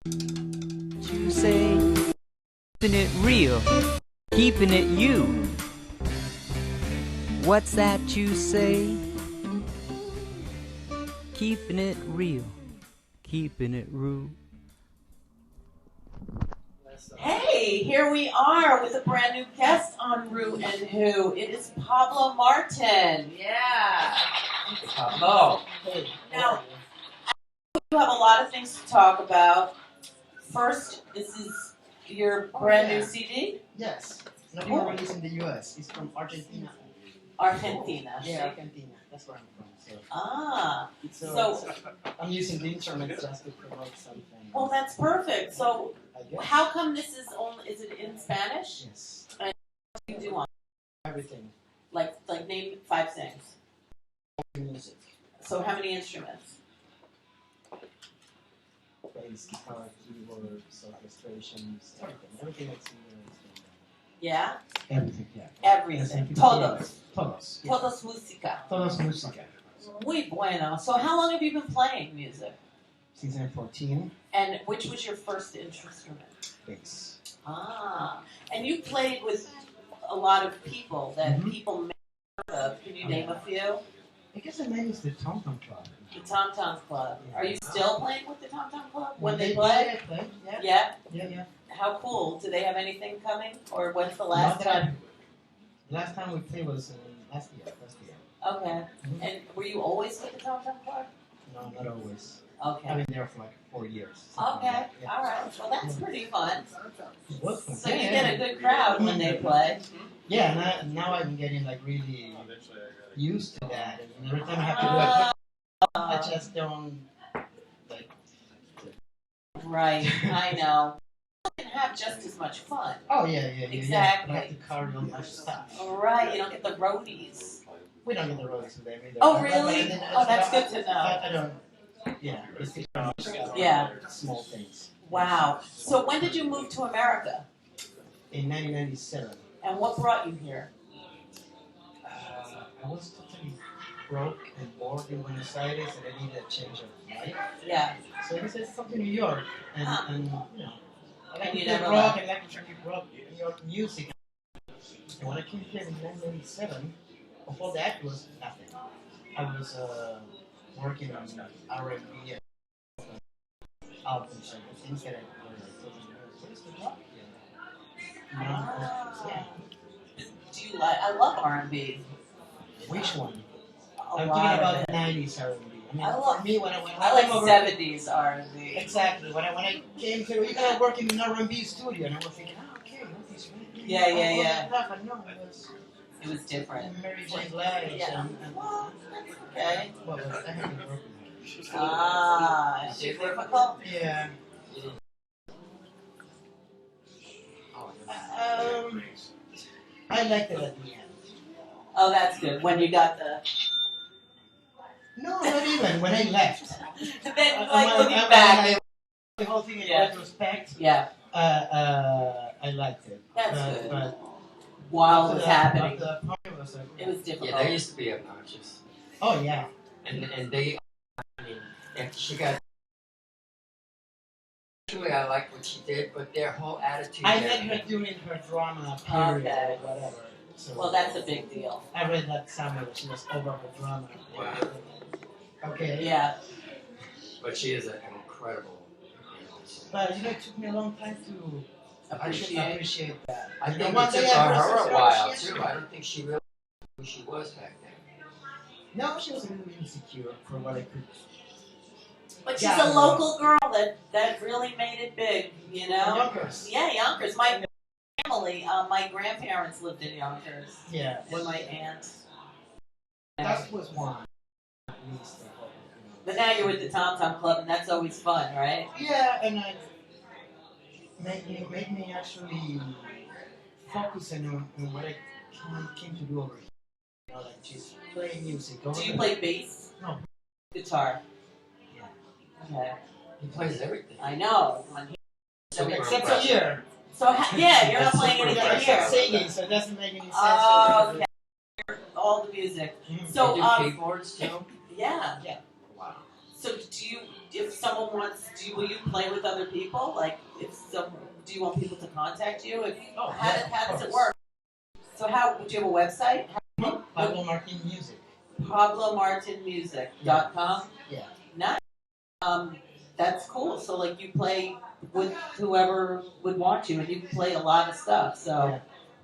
You say, keeping it real, keeping it you. What's that you say? Keeping it real, keeping it rew. Hey, here we are with a brand new guest on rew-who. It is PaBLo MaRTiN. Yeah. PaBLo. Now, you have a lot of things to talk about. First, this is your brand new CD? Yes. It's not even released in the US. It's from Argentina. Argentina. Yeah, Argentina. That's where I'm from. So. So I'm using the instrument just to promote something. Well, that's perfect. So, how come this is only? Is it in Spanish? Yes. And what do you do on Everything. Like name 5 things. Music. So, how many instruments? Bass, guitar, keyboards, orchestrations, everything that's in there is done. Yeah. Everything. Yeah. Everything. Todos. Todos. Yeah. Todos música. Todos música. Muy bueno. So, how long have you been playing music? Since I'm 14. And which was your first instrument? Bass. And you played with a lot of people that people may have heard of. Can you name a few? I guess the name is the Tom Tom Club. The Tom Tom Club. Yeah. Are you still playing with the Tom Tom Club when they play? play? Yeah. Yeah? Yeah. How cool. Do they have anything coming? Or when's the last time? The last time we played was last year. Okay. And were you always with the Tom Tom Club? No, not always. Okay. I've been there for like 4 years. Okay. All right. Well, that's pretty fun. Fun. So you get a good crowd when they play. Yeah, now I'm getting like really used to that. And every time I have to do it, I just don't like. Right. I know. You can have just as much fun. Oh yeah. Exactly. I have to carry on my stuff. Right. You don't get the roadies. We don't get the roads with them either. Oh really? Oh, that's good to know. I don't. Yeah. It's small things. Wow. So when did you move to America? In 1997. And what brought you here? I was totally broke and bored in Buenos Aires, and I needed a change of life. Yeah. So I decided to come to New York, and you know, I like to play rock, I like to play rock, New York music. And when I came here in 1997, before that was nothing. I was working on R&B and albums and things that I what is the rock? Yeah. Do you like? I love R&B. Which one? A I'm lot thinking of about it. the 90s R&B. I mean, I love- for me, when I like 70s R&B. Exactly. When I came here, you gotta work in an R&B studio, and I was thinking, okay, what is really? Yeah. But no, It was different. Mary J. Blige and Well, that's okay. well, I had to work with Is it difficult? her. Yeah. I liked it at the end. Oh, that's good. When you got the... No, not even. When I left. Then, like, looking back. The whole thing in retrospect. Yeah. I liked it. That's good. But While it was happening. The part was like, It was difficult. Yeah, they used to be obnoxious. oh yeah. And they, I mean, if she got. Actually, I like what she did, but their whole attitude. I met her during her drama period Okay. or whatever. So Well, that's a big deal. I read that somewhere. She was over her drama. Wow. Okay. Yeah. But she is an incredible. But you know, it took me a long time to appreciate that. I And think it one took day I her realized a while she- too. I don't think she realized who she was back then. No, she was a little insecure for what I could. But she's a local girl that really made it big, you know? Yonkers. Yeah, Yonkers. My family, my grandparents lived in Yonkers. Yeah. And my aunt. That was one. At least. But now you're with the Tom Tom Club, and that's always fun, right? Yeah, and it made me actually focus on what I came to do over here. You know, like just play music. Do you play bass? No. Guitar. Yeah. Okay. He plays everything. I know. Except for here. So yeah, you're not playing anything Except here. singing, so it doesn't make any sense. Oh, okay. All the music. Mhm. So They do keyboards too. yeah. Wow. So if someone wants, will you play with other people? Like, do you want people to contact you? How does it work? So do you have a website? PaBLo MaRTiN Music. PaBLoMaRTINmusic.com? Yeah. Nice. That's cool. So like you play with whoever would want you, and you play a lot of stuff. So, Yeah.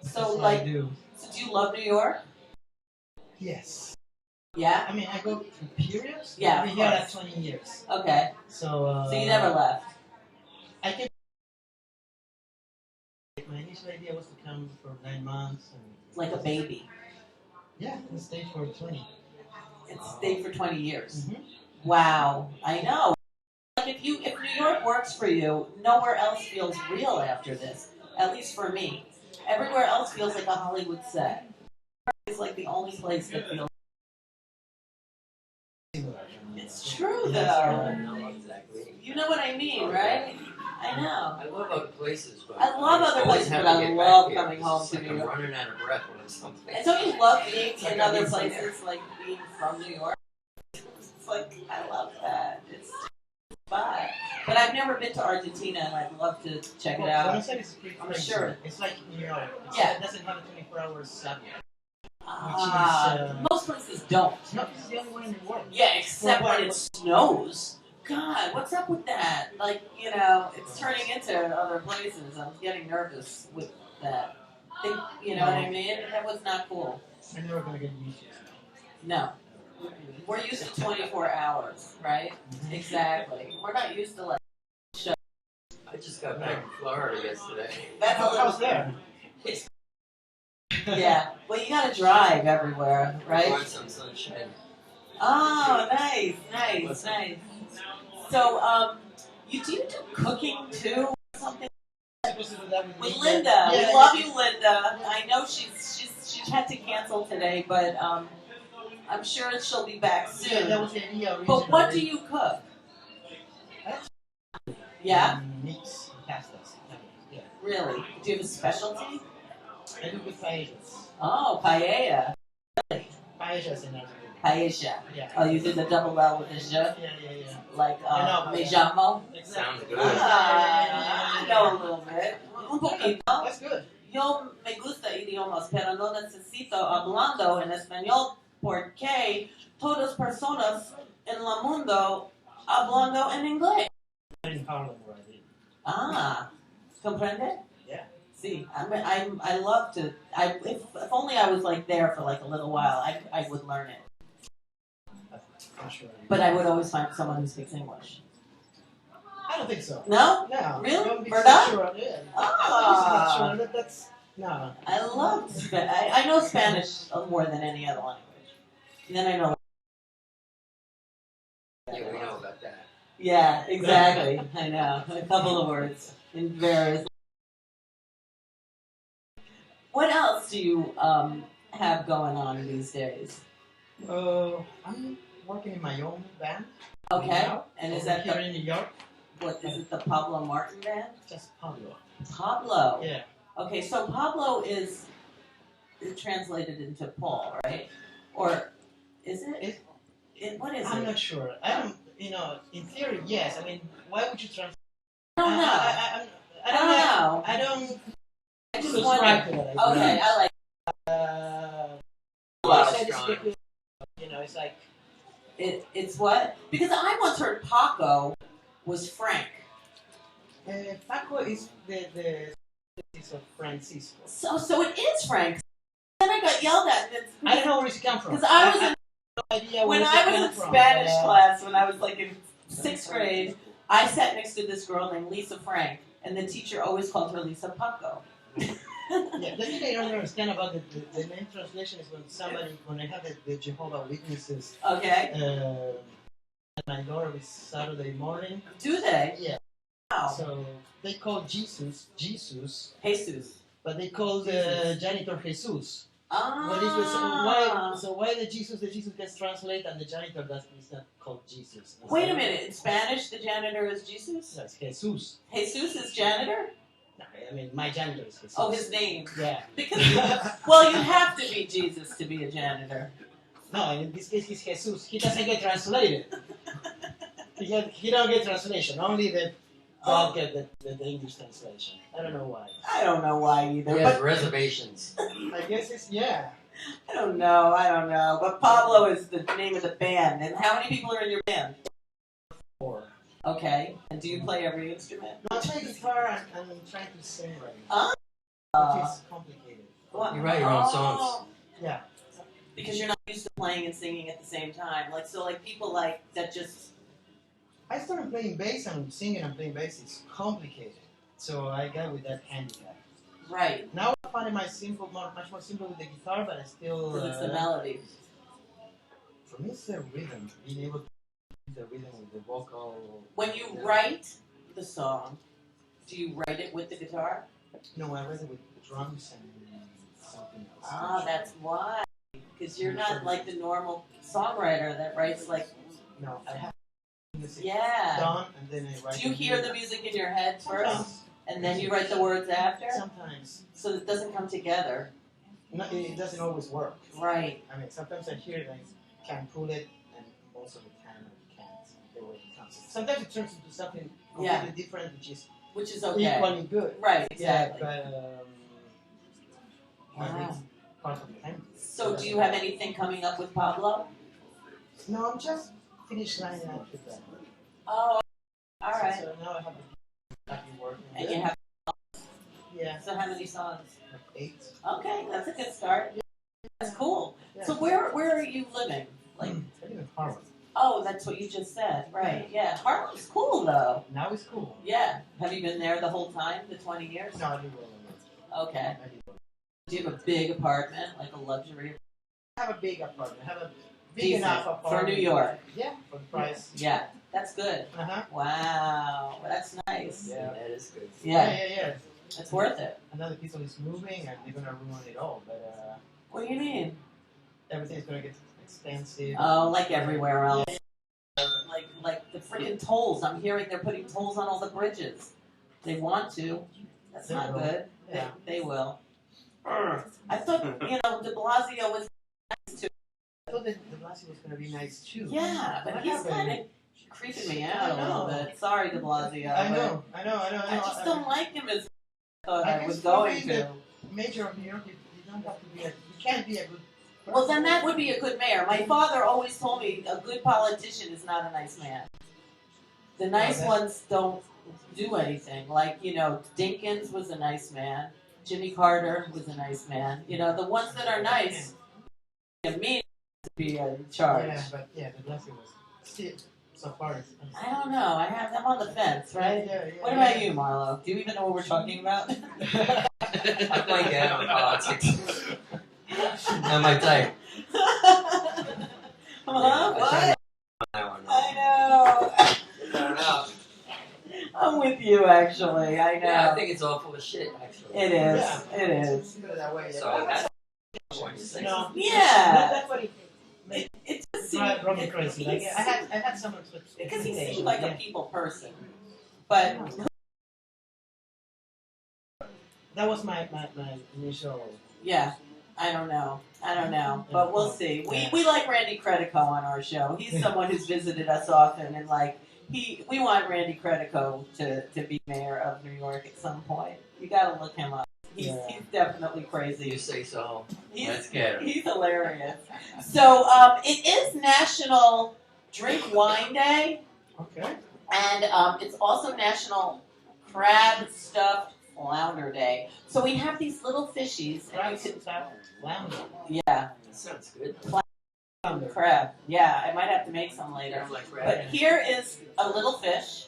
so That's like, what I do. So do you love New York? Yes. Yeah. I mean, I go through periods. Yeah. I've been here like 20 years. Okay. So. So you never left. I can. My initial idea was to come for 9 months and. Like a baby. Yeah, and stay for 20. It's stayed for 20 years. Mm-hmm. Wow, I know. Like if New York works for you, nowhere else feels real after this. At least for me. Everywhere else feels like a Hollywood set. It's like the only place that feels. It's true though. I know exactly. You know what I mean, right? I know. I love other places, but I love other always places, have but to I get love back here. coming home It's to like New York. I'm running out of breath when I'm someplace. And don't you love being It's like in I other need some places, like being from New York? It's like, I love that. It's fun. But I've never been to Argentina, and I'd love to check it out. Buenos Aires is pretty I'm crazy. sure. It's like New York. Yeah. It doesn't have a 24-hour subway. Most places don't. No, this is the only one in the world. Yeah, except when it snows. God, what's up with that? Like, it's turning into other places. I'm getting nervous with that. You know what I mean? That was not cool. I'm never going to get used to it. No. We're used to 24 hours, right? Exactly. We're not used to, like, I just got back from Florida yesterday. that's a I little was there. Yeah. Well, you gotta drive everywhere, I right? want some sunshine. Oh, nice. So, you do cooking too, or something? With Linda. Yeah, We love you, Linda. I know she had to cancel today, but I'm sure she'll be back soon. Yeah, that was the idea originally. But what do you cook? Yeah? Meats, pastas. Yeah. Really? Do you have a specialty? I do good paellas. Oh, paella. Paellas in Argentina. Paella. Yeah. Oh, you did the double L with the je? Yeah. Like, I know. me llamo? Sounds good. I know a little bit. Un poquito. That's good. Yo me gusta idiomas, pero no necesito hablando en español porque todas personas en el mundo hablando en inglés. In Harlem, where I live. Ah, comprende? Yeah. See, I love to. If only I was like there for like a little while, I would learn it. I'm sure. But I would always find someone who speaks English. I don't think so. No? No. Really? Don't be ¿Verdad? so sure. Yeah. Ah. I'm not sure. That's no. I love I know Spanish more than any other language. And then I know. Yeah, we know about that. Yeah, exactly. I know. A couple of words in various. What else do you have going on these days? I'm working in my own band. Okay. Now, And is over that here in New York? what is it? The PaBLo MaRTiN band? Just PaBLo. PaBLo. Yeah. Okay, so PaBLo is translated into Paul, right? Or is it? What is I'm it? not sure. I don't. In theory, yes. I mean, why would you translate? I don't know. I don't know. I just subscribe wonder. to that. Okay, I like. I said it's because, it's like. It's what? Because I once heard Paco was Frank. Paco is the of Francisco. So it is Frank. Then I got yelled at. I don't know where it come from. Because I was no idea when where I it was came in from. Spanish class, when I was like in 6th grade, I sat next to this girl named Lisa Frank, and the teacher always called her Lisa Paco. Yeah, the thing I don't understand about the name translation is when I have the Jehovah Witnesses Okay. at my door every Saturday morning. Do they? Yeah. Wow. So they call Jesus, Jesus. but they call the janitor Jesus. Ah. What is why the Jesus gets translated and the janitor is not called Jesus? Wait a minute. In Spanish, the janitor is Jesus? No, it's Jesus. Jesus is janitor? No, I mean, my janitor is Jesus. Oh, his name. Yeah. Because, well, you have to be Jesus to be a janitor. No, in this case, he's Jesus. He doesn't get translated. He don't get translation. Only the dog get the English translation. I don't know why. I don't know why either. He has But reservations. I guess it's yeah. I don't know. But PaBLo is the name of the band. And how many people are in your band? 4. Okay. And do you play every instrument? No, I play guitar and I'm trying to sing right Ah. now. Which is complicated. What? You write your own songs. Yeah. Because you're not used to playing and singing at the same time. Like people like that just. I started playing bass and singing and playing bass is complicated. So I got with that handicap. Right. Now I find it much more simple with the guitar, but I still. Because it's the melody. For me, it's the rhythm. Being able to use the rhythm with the vocal. When you write the song, do you write it with the guitar? No, I write it with the drums and something else. Ah, that's why. Because you're not like the normal songwriter that writes like. No, I have music Yeah. done and then I write. Do you hear the music in your head first, Sometimes. and then you write the words after? Sometimes. So it doesn't come together. No, it doesn't always work. Right. I mean, sometimes I hear it and I can pull it, and most of the time I can't. The way it comes. Sometimes it turns into something completely different, which is okay. equally good. Right. Exactly. Yeah, but Wow. it's part of the time. So do you have anything coming up with PaBLo? No, I'm just finished lining up with that. Oh, all right. So now I have to be working. And you have. Yeah, So how many songs? like 8. Okay, that's a good start. That's cool. Yeah. So where are you living? Like, I live in Harlem. oh, that's what you just said, right? Yeah, Harlem's cool though. Now it's cool. Yeah. Have you been there the whole time, the 20 years? No, I live all Okay. I live all Do you have a big apartment, like a luxury? I have a big apartment. I have a big Decent. enough For apartment. New York? Yeah, for the price. Yeah, that's good. Uh-huh. Wow, that's nice. Yeah. That is good. Yeah, Yeah. it's worth it. Another people is moving and they're gonna ruin it all, but What do you mean? everything's gonna get expensive. Oh, like everywhere else. Like the freaking tolls. I'm hearing they're putting tolls on all the bridges. They want to. That's They not will. good. Yeah. They will. I thought, De Blasio was nice too. I thought that de Blasio was gonna be nice too. Yeah, but What he's happened? kind of creeping me out I a little know. bit. Sorry, De Blasio. I but know. I just don't like him as I thought I guess was for going me, to. the mayor of New York, you don't have to be you can't be a good person. Well, then that would be a good mayor. My father always told me a good politician is not a nice man. The nice that's- ones don't do anything. Like, Dinkins was a nice man. Jimmy Carter was a nice man. The ones that are nice, mean to be in charge. Yeah, but de Blasio was still so far. I don't know. I'm on the fence, right? Yeah. What about you, Marlo? Do you even know what we're talking about? I'm playing down on politics. Not my type. What? That one. I know. I don't know. I'm with you, actually. I know. Yeah, I think it's all full of shit, actually. It is. Yeah. It is. Put it that way. So that's what you say. No. Yeah. That's what It just drove me seemed crazy. Like I had some because he expectations. seemed like a people person, but That was my initial. yeah, I don't know, but we'll see. We like Randy Credico on our show. He's someone who's visited us often, and we want Randy Credico to be mayor of New York at some point. You got to look him up. He's definitely crazy. You say so. He's, Let's get him. He's hilarious. So it is National Drink Wine Day, Okay. and it's also National Crab Stuffed Flounder Day. So we have these little fishies, and you Flounder. yeah, That sounds good. crab. Yeah, I might have to make some later. Like But red. here is a little fish,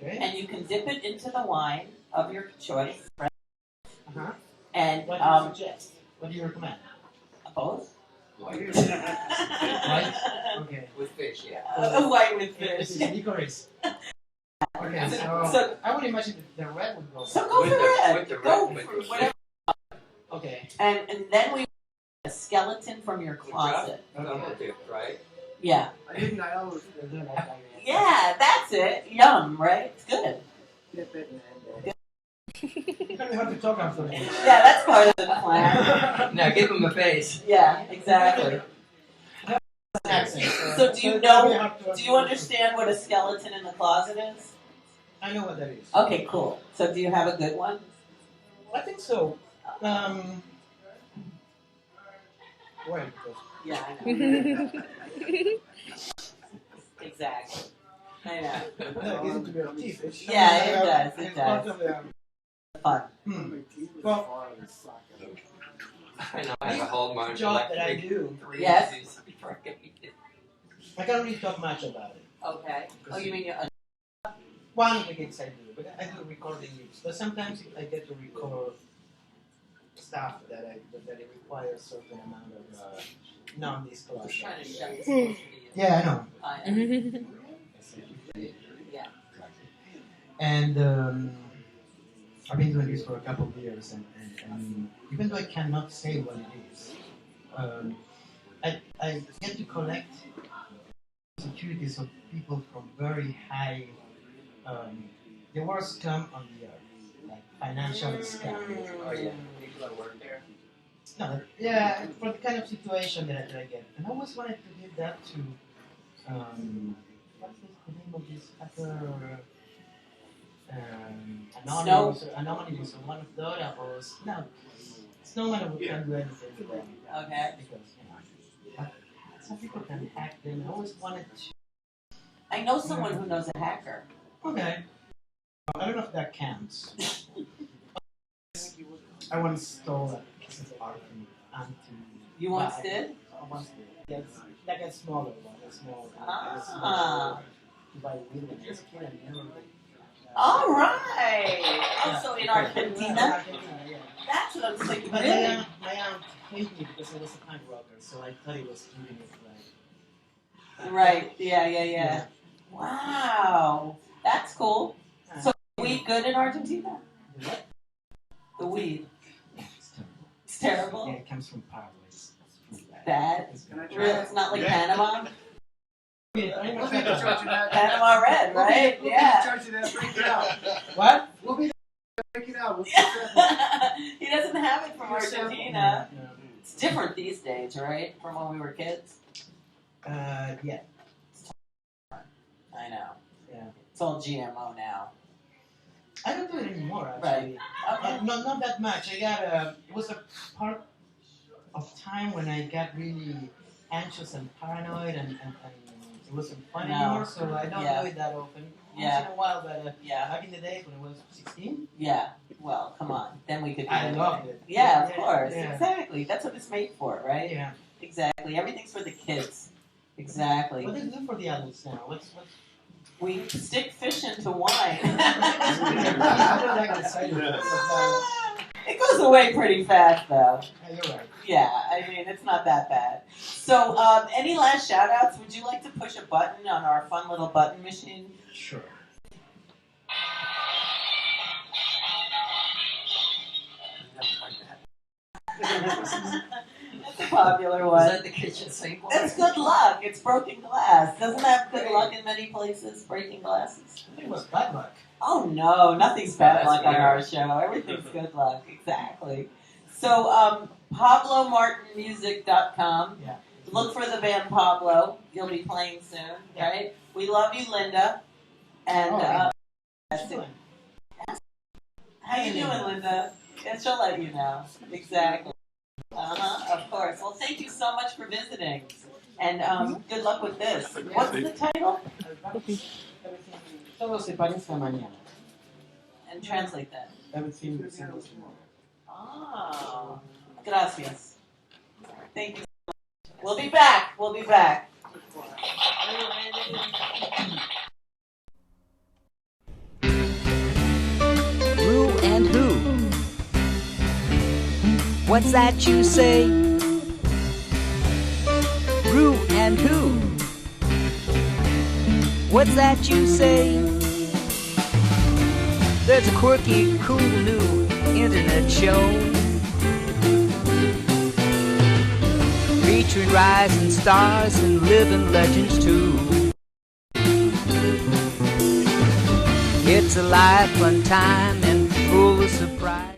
Okay. and you can dip it into the wine of your choice. Right? Uh-huh. And What do you suggest? What do you recommend? both. White. Right? Okay. With fish, yeah. White with This fish. is licorice. Okay, so, So- I would imagine the red would go. So go With for the- red. with the Go red- for with- whatever. Okay. And then we a skeleton from your closet. Double dip, right? Yeah. I didn't know. Yeah, that's it. Yum, right? It's good. You don't have to talk after me. Yeah, that's part of the plan. Now give him a face. Yeah, exactly. accent. So do you it's gonna be know? hard to Do you understand what a skeleton in the closet is? I know what that is. Okay, cool. So do you have a good one? I think so. Wait, because Yeah, I know. Exactly. I know. no, it gives it to your teeth. It's Yeah, it does. It it's part does. of the, Fun. Well, I know I have a whole the bunch job like that I do, Yes. before I eat it. I can't really talk much about it. Okay. Oh, you mean you're One of the gigs I do, but I do recording gigs. But sometimes I get to record stuff that it requires certain amount of non-disclosure. just trying to shut this close to you. Yeah, I know. I know. Yeah. And I've been doing this for a couple of years, and even though I cannot say what it is, I get to collect securities of people from very high, the worst scum on the earth, like financial scam. Oh yeah, people that work there. No, yeah, for the kind of situation that I get. And I always wanted to give that to, what's the name of this hacker? Anonymous or one of the other, or no, Snowman who can do anything to them. Okay. Because, you know, some people can hack them. I always wanted to. I know someone who knows a hacker. Okay. I don't know if that counts. I once stole a piece of art from Auntie. You once did? I once did. Yes, like a smaller one, a small one. Ah. To buy weed when I was a kid, I never really. All right. Also in Argentina. Yeah. That's what I was thinking. But Really? my aunt hated me because I was a punk rocker, so I thought it was giving it like. Right. Yeah. Wow. That's cool. So weed good in Argentina? What? The weed. Yeah, it's terrible. It's terrible. Yeah, it comes from PaBLo. It's really bad. Bad. It's bad. Really? It's not like Panama? Panama Panama red, right? Yeah. What? We'll be there. Break it out. We'll fix that. He doesn't have it from Argentina. No. It's different these days, right? From when we were kids. Yeah. I know. Yeah. It's all GMO now. I don't do it anymore, actually. Okay. Not that much. I got it was a part of time when I got really anxious and paranoid, and it wasn't fun anymore, so I don't do it that often. Once in a while, but back in the days when I was 16. Yeah. Well, come on. Then we could do I it. loved it. Yeah, of course. Yeah. Exactly. That's what it's made for, right? Yeah. Exactly. Everything's for the kids. Exactly. What do you do for the adults now? What's We stick fish into wine. I don't like the side effects of that. It goes away pretty fast, though. Yeah, you're right. Yeah, I mean, it's not that bad. So, any last shout-outs? Would you like to push a button on our fun little button machine? Sure. That's a popular one. Is that the kitchen sink one? That's good luck. It's broken glass. Doesn't have good luck in many places, breaking glasses? I think it was bad luck. Oh, no. Nothing's bad That's luck on weird. our show. Everything's good luck. Exactly. So, PaBLoMartinmusic.com. Yeah. Look for the band PaBLo. You'll be playing soon, Yeah. right? We love you, Linda. And that's it. How you doing, Linda? And she'll let you know. Exactly. Of course. Well, thank you so much for visiting. And good luck with this. What's the title? Todo se parece a mañana. And translate that. Everything is in this morning. Oh. Gracias. Thank you so much. We'll be back. We'll be back. rew-who. What's that you say? rew-who. What's that you say? There's a quirky, cool new internet show featuring rising stars and living legends too. It's a life, fun time, and full of surprise.